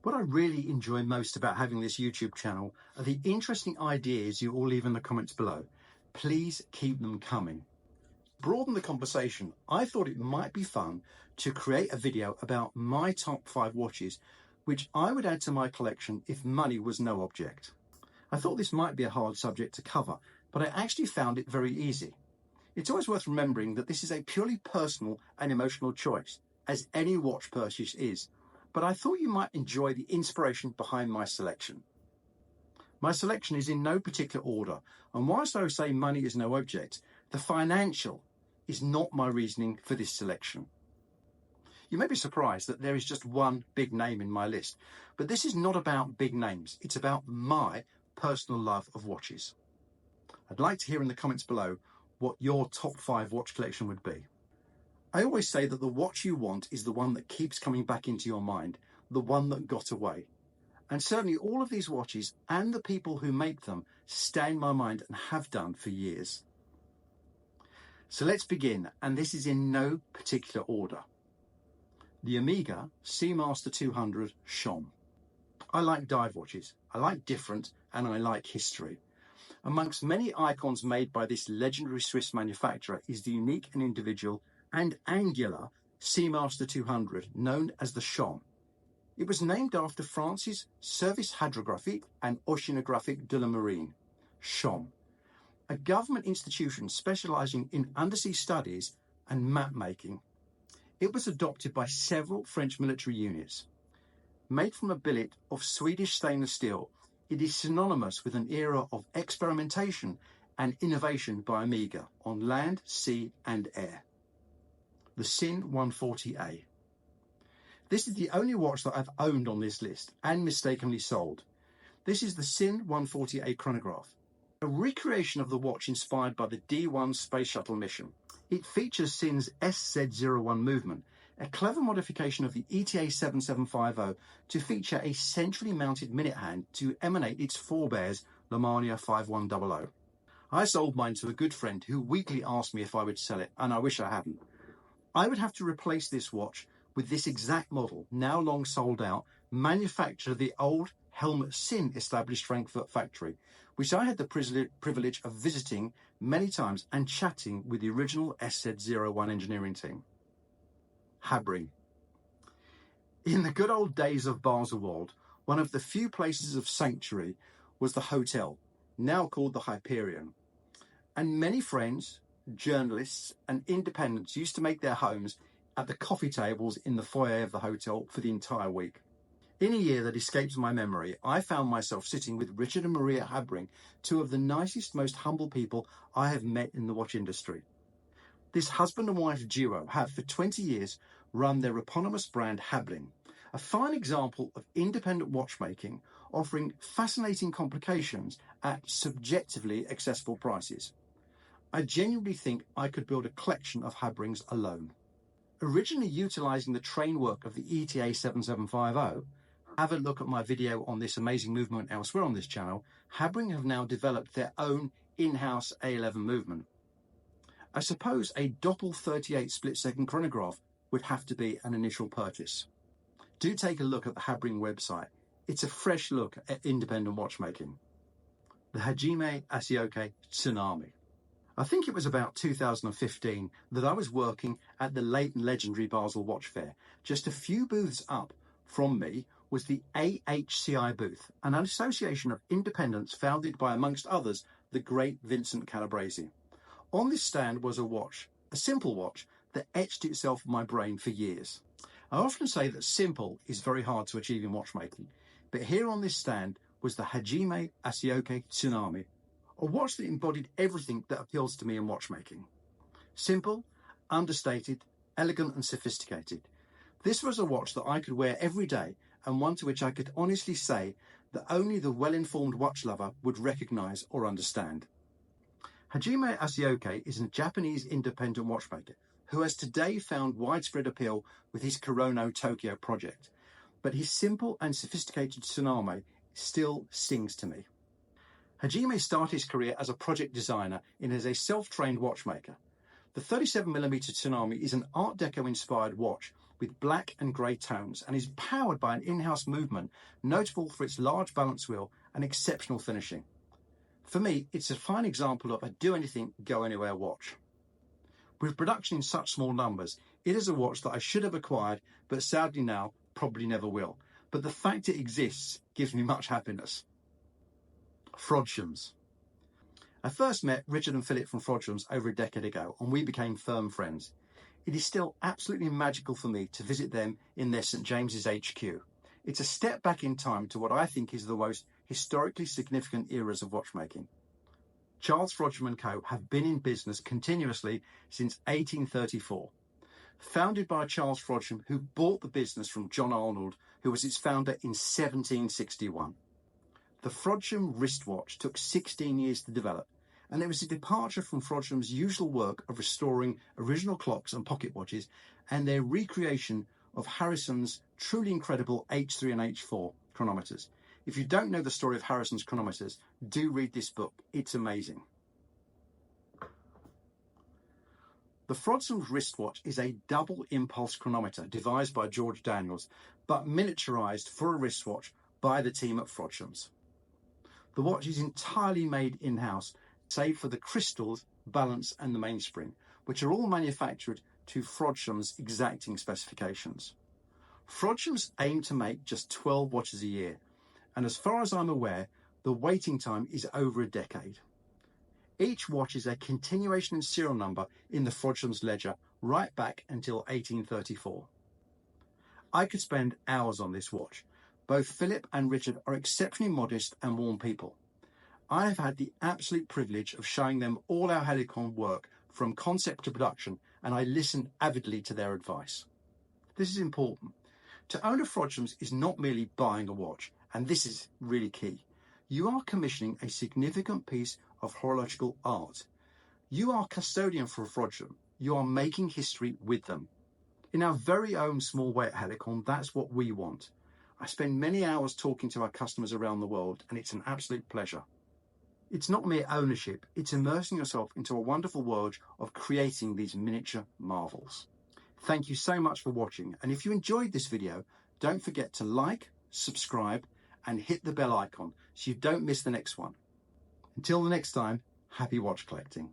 What I really enjoy most about having this YouTube channel are the interesting ideas you all leave in the comments below. Please keep them coming. To broaden the conversation, I thought it might be fun to create a video about my top 5 watches, which I would add to my collection if money was no object. I thought this might be a hard subject to cover, but I actually found it very easy. It's always worth remembering that this is a purely personal and emotional choice, as any watch purchase is, but I thought you might enjoy the inspiration behind my selection. My selection is in no particular order, and whilst I would say money is no object, the financial is not my reasoning for this selection. You may be surprised that there is just one big name in my list, but this is not about big names, it's about my personal love of watches. I'd like to hear in the comments below what your top 5 watch collection would be. I always say that the watch you want is the one that keeps coming back into your mind, the one that got away. And certainly all of these watches and the people who make them stay in my mind and have done for years. So let's begin, and this is in no particular order. The Omega Seamaster 200 SHOM. I like dive watches, I like different, and I like history. Amongst many icons made by this legendary Swiss manufacturer is the unique and individual and angular Seamaster 200, known as the SHOM. It was named after France's Service Hydrographique and Oceanographique de la Marine, SHOM, a government institution specializing in undersea studies and map making. It was adopted by several French military units. Made from a billet of Swedish stainless steel, it is synonymous with an era of experimentation and innovation by Omega on land, sea and air. The Sinn 140A. This is the only watch that I've owned on this list and mistakenly sold. This is the Sinn 140A chronograph, a recreation of the watch inspired by the D1 space shuttle mission. It features Sinn's SZ01 movement, a clever modification of the ETA 7750 to feature a centrally mounted minute hand to emanate its forebears Lemania 5100. I sold mine to a good friend who weekly asked me if I would sell it, and I wish I hadn't. I would have to replace this watch with this exact model, now long sold out, manufactured at the old Helmut Sinn established Frankfurt factory, which I had the privilege of visiting many times and chatting with the original SZ01 engineering team. Habring. In the good old days of Baselwald, one of the few places of sanctuary was the hotel, now called the Hyperion, and many friends, journalists and independents used to make their homes at the coffee tables in the foyer of the hotel for the entire week. In a year that escapes my memory, I found myself sitting with Richard and Maria Habring, two of the nicest, most humble people I have met in the watch industry. This husband and wife duo have for 20 years run their eponymous brand Habring, a fine example of independent watchmaking offering fascinating complications at subjectively accessible prices. I genuinely think I could build a collection of Habrings alone. Originally utilising the train work of the ETA 7750, have a look at my video on this amazing movement elsewhere on this channel, Habring have now developed their own in-house A11 movement. I suppose a Doppel 38 split-second chronograph would have to be an initial purchase. Do take a look at the Habring website. It's a fresh look at independent watchmaking. The Hajime Asaoka Tsunami. I think it was about 2015 that I was working at the late and legendary Basel Watch Fair. Just a few booths up from me was the AHCI booth, an association of independents founded by, amongst others, the great Vincent Calabresi. On this stand was a watch, a simple watch, that etched itself in my brain for years. I often say that simple is very hard to achieve in watchmaking, but here on this stand was the Hajime Asaoka Tsunami, a watch that embodied everything that appeals to me in watchmaking. Simple, understated, elegant and sophisticated. This was a watch that I could wear every day, and one to which I could honestly say that only the well-informed watch lover would recognize or understand. Hajime Asaoka is a Japanese independent watchmaker who has today found widespread appeal with his Korono Tokyo project, but his simple and sophisticated Tsunami still stings to me. Hajime started his career as a project designer and as a self-trained watchmaker. The 37mm Tsunami is an Art Deco-inspired watch with black and grey tones and is powered by an in-house movement notable for its large balance wheel and exceptional finishing. For me, it's a fine example of a do-anything, go-anywhere watch. With production in such small numbers, it is a watch that I should have acquired, but sadly now probably never will. But the fact it exists gives me much happiness. Frodshams. I first met Richard and Philip from Frodshams over a decade ago, and we became firm friends. It is still absolutely magical for me to visit them in their St James's HQ. It's a step back in time to what I think is the most historically significant eras of watchmaking. Charles Frodsham & Co. have been in business continuously since 1834. Founded by Charles Frodsham, who bought the business from John Arnold, who was its founder in 1761. The Frodsham wristwatch took 16 years to develop, and it was a departure from Frodsham's usual work of restoring original clocks and pocket watches and their recreation of Harrison's truly incredible H3 and H4 chronometers. If you don't know the story of Harrison's chronometers, do read this book. It's amazing. The Frodsham wristwatch is a double impulse chronometer devised by George Daniels, but miniaturized for a wristwatch by the team at Frodshams. The watch is entirely made in-house, save for the crystals, balance and the mainspring, which are all manufactured to Frodsham's exacting specifications. Frodshams aim to make just 12 watches a year, and as far as I'm aware, the waiting time is over a decade. Each watch is a continuation in serial number in the Frodshams ledger right back until 1834. I could spend hours on this watch. Both Philip and Richard are exceptionally modest and warm people. I have had the absolute privilege of showing them all our Helicon work from concept to production, and I listen avidly to their advice. This is important. To own a Frodshams is not merely buying a watch, and this is really key. You are commissioning a significant piece of horological art. You are custodian for a Frodsham. You are making history with them. In our very own small way at Helicon, that's what we want. I spend many hours talking to our customers around the world, and it's an absolute pleasure. It's not mere ownership, it's immersing yourself into a wonderful world of creating these miniature marvels. Thank you so much for watching, and if you enjoyed this video, don't forget to like, subscribe, and hit the bell icon so you don't miss the next one. Until the next time, happy watch collecting.